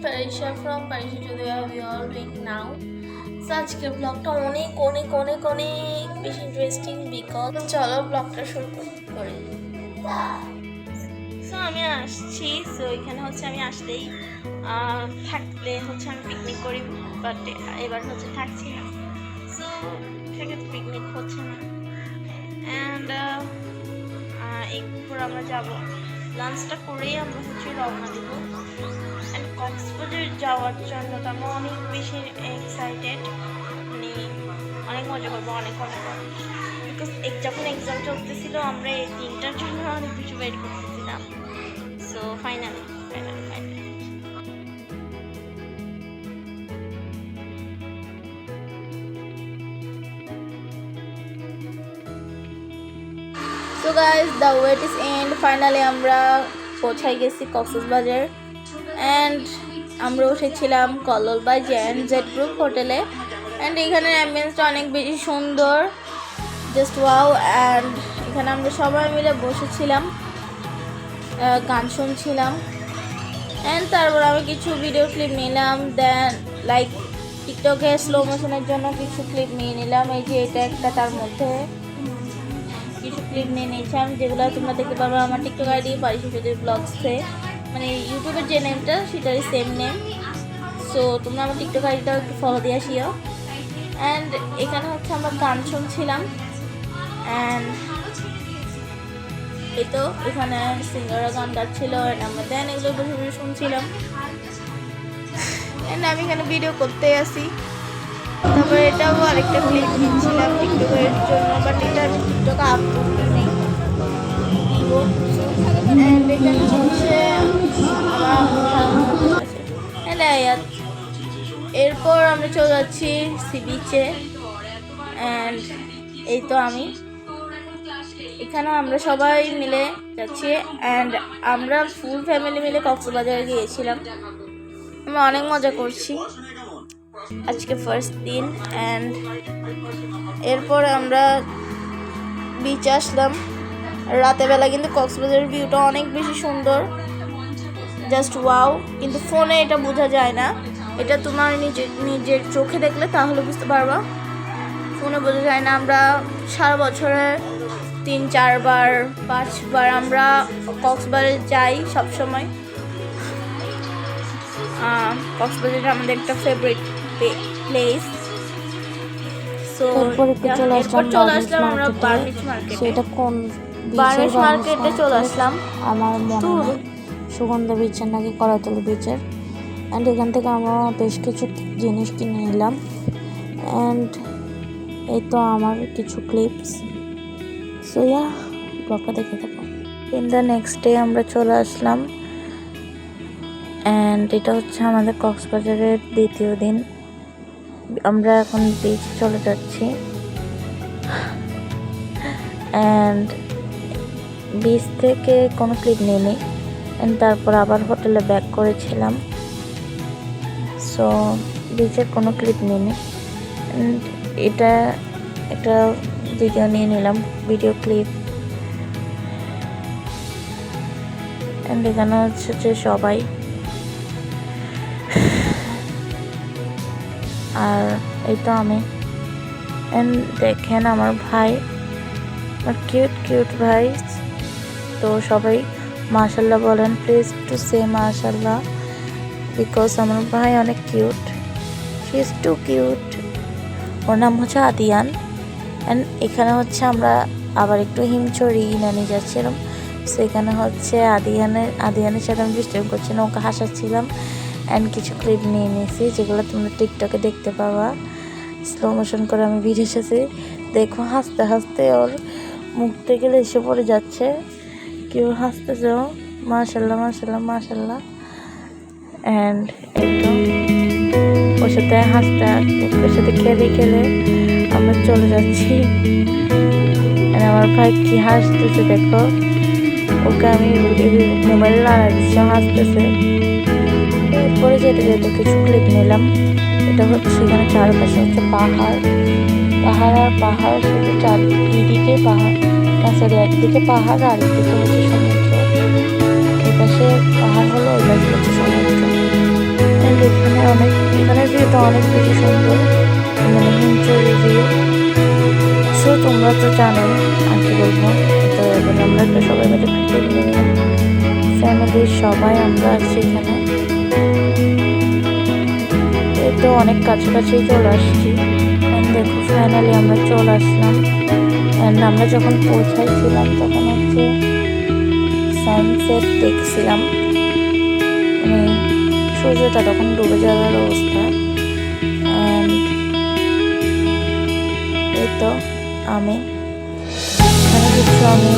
Parisha from Parisha Jodhia. We are doing now. So আজকের ব্লগটা অনেক বেশি ইন্টারেস্টিং বিকজ চলো ব্লগটা শুরু করি। সো আমি আসছি, সো এখানে হচ্ছে আমি আসলেই থাকলে হচ্ছে আমি পিকনিক করি, বাট এবার হচ্ছে থাকছি না, সো সেক্ষেত্রে পিকনিক হচ্ছে না। অ্যান্ড এরপর আমরা যাবো, লাঞ্চটা করেই আমরা হচ্ছে রওনা দেবো। অ্যান্ড কক্সবাজার যাওয়ার জন্য তো আমরা অনেক বেশি এক্সাইটেড, মানে অনেক মজা করবো, অনেক বিকজ যখন এক্সাম চলতেছিল আমরা এই দিনটার জন্য অনেক কিছু ওয়েট করতেছিলাম। So finally so guys the wait is end. Finally আমরা পৌঁছাই গেছি কক্সবাজার অ্যান্ড আমরা উঠেছিলাম কল্লোল বাই জেড গ্রুপ হোটেলে। অ্যান্ড এখানের অ্যাম্বিয়েন্সটা অনেক বেশি সুন্দর, জাস্ট ওয়াও। অ্যান্ড এখানে আমরা সবাই মিলে বসেছিলাম, গান শুনছিলাম। অ্যান্ড তারপর আমি কিছু ভিডিও ক্লিপ নিলাম, দেন লাইক টিকটকে স্লো মোশনের জন্য কিছু ক্লিপ নিয়ে নিলাম। এই যে এটা একটা, তার মধ্যে কিছু ক্লিপ নিয়ে নিয়েছিলাম যেগুলো তোমরা দেখতে পারবে আমার টিকটক আইডি পারিশা চৌধুরী ব্লগসে, মানে ইউটিউবের যে নেমটা সেটারই সেম নেম। সো তোমরা আমার টিকটক আইডিটাও একটু ফলো দিয়ে আসিও। অ্যান্ড এখানে হচ্ছে আমরা গান শুনছিলাম। অ্যান্ড এই তো এখানে সিঙ্গাররা গান গাচ্ছিল, অ্যান্ড আমরা দেন এগুলো বসে বসে শুনছিলাম। অ্যান্ড আমি এখানে ভিডিও করতে আসি। তারপরে এটাও আরেকটা ক্লিপ নিচ্ছিলাম টিকটকের জন্য, বাট এটা আমি টিকটকে আপলোড নেই দিব। অ্যান্ড এখানে হচ্ছে এরপর আমরা চলে যাচ্ছি সি বিচে। অ্যান্ড এই তো আমি এখানে আমরা সবাই মিলে যাচ্ছি। অ্যান্ড আমরা ফুল ফ্যামিলি মিলে কক্সবাজারে গিয়েছিলাম, আমরা অনেক মজা করছি আজকে ফার্স্ট দিন। অ্যান্ড এরপর আমরা বিচে আসলাম রাতের বেলা, কিন্তু কক্সবাজারের ভিউটা অনেক বেশি সুন্দর, জাস্ট ওয়াও। কিন্তু ফোনে এটা বোঝা যায় না, এটা তোমার নিজের চোখে দেখলে তাহলে বুঝতে পারবা, ফোনে বোঝা যায় না। আমরা সারা বছরে 3-4 বার 5 বার আমরা কক্সবাজারে যাই সবসময়। কক্সবাজার আমাদের একটা ফেভারিট প্লেস। সো চলে আসলাম আমরা বার্মিজ মার্কেটে। সেটা কোন বার্মিজ মার্কেটে চলে আসলাম, আমার মনে হয় সুগন্ধা বিচের নাকি কলাতল বিচের। অ্যান্ড এখান থেকে আমরা বেশ কিছু জিনিস কিনে নিলাম। অ্যান্ড এই তো আমার কিছু ক্লিপস। সো ইয়া, ব্লগটা দেখে থাকো। ইন দ্য নেক্সট ডে আমরা চলে আসলাম। অ্যান্ড এটা হচ্ছে আমাদের কক্সবাজারের দ্বিতীয় দিন। আমরা এখন বিচ চলে যাচ্ছি। অ্যান্ড বিচ থেকে কোনো ক্লিপ নিইনি, অ্যান্ড তারপর আবার হোটেলে ব্যাক করেছিলাম। সো বিচের কোনো ক্লিপ নিইনি। অ্যান্ড এটা একটা ভিডিও নিয়ে নিলাম, ভিডিও ক্লিপ। অ্যান্ড এখানে হচ্ছে যে সবাই, আর এই তো আমি। অ্যান্ড দেখেন আমার ভাই, আমার কিউট ভাই। তো সবাই মাশাল্লাহ বলেন, প্লিজ টু সে মাশাল্লাহ, বিকজ আমার ভাই অনেক cute, she is too cute. ওর নাম হচ্ছে আদিয়ান। অ্যান্ড এখানে হচ্ছে আমরা আবার একটু হিমচড়ি নানি যাচ্ছিলাম। সেখানে হচ্ছে আদিয়ানের সাথে আমি ডিস্টার্ব করছিলাম, ওকে হাসাচ্ছিলাম। অ্যান্ড কিছু ক্লিপ নিয়ে নিয়েছি যেগুলো তোমরা টিকটকে দেখতে পাবা, স্লো মোশন করে আমি ভিডিও এসেছি। দেখো হাসতে হাসতে ওর মুখ থেকে এসে পড়ে যাচ্ছে, কেউ হাসতেছে, মাশাল্লাহ মাশাল্লাহ মাশাল্লাহ। অ্যান্ড একদম ওর সাথে হাসতে ওর সাথে খেলে আমরা চলে যাচ্ছি। আমার ভাই কি হাসতেছে দেখো, ওকে আমি মোবাইল লাগাই দিচ্ছি, হাসতেছে। এরপরে যেতে কিছু ক্লিপ নিলাম। এটা হচ্ছে এখানে চারপাশে হচ্ছে পাহাড় আর পাহাড়, শুধু চারিদিকে পাহাড় না, সরি একদিকে পাহাড় আর একদিকে হচ্ছে সমুদ্র। এই পাশে পাহাড় হলো, ওই পাশে হচ্ছে সমুদ্র। এখানে এখানের ভিউটা অনেক বেশি সুন্দর, মানে হিমচরের ভিউ। সো তোমরা তো জানোই আর কি বলবো। তো এবার আমরা একটা সবাই মিলে পিকনিক নিলাম, ফ্যামিলির সবাই আমরা আছি এখানে। এই তো অনেক কাছাকাছি চলে আসছি। দেখো ফাইনালি আমরা চলে আসলাম। অ্যান্ড আমরা যখন পৌঁছাইছিলাম তখন হচ্ছে সানসেট দেখছিলাম, মানে সূর্যটা তখন ডুবে যাওয়ার অবস্থা। অ্যান্ড এই তো আমি এখানে কিছু আমি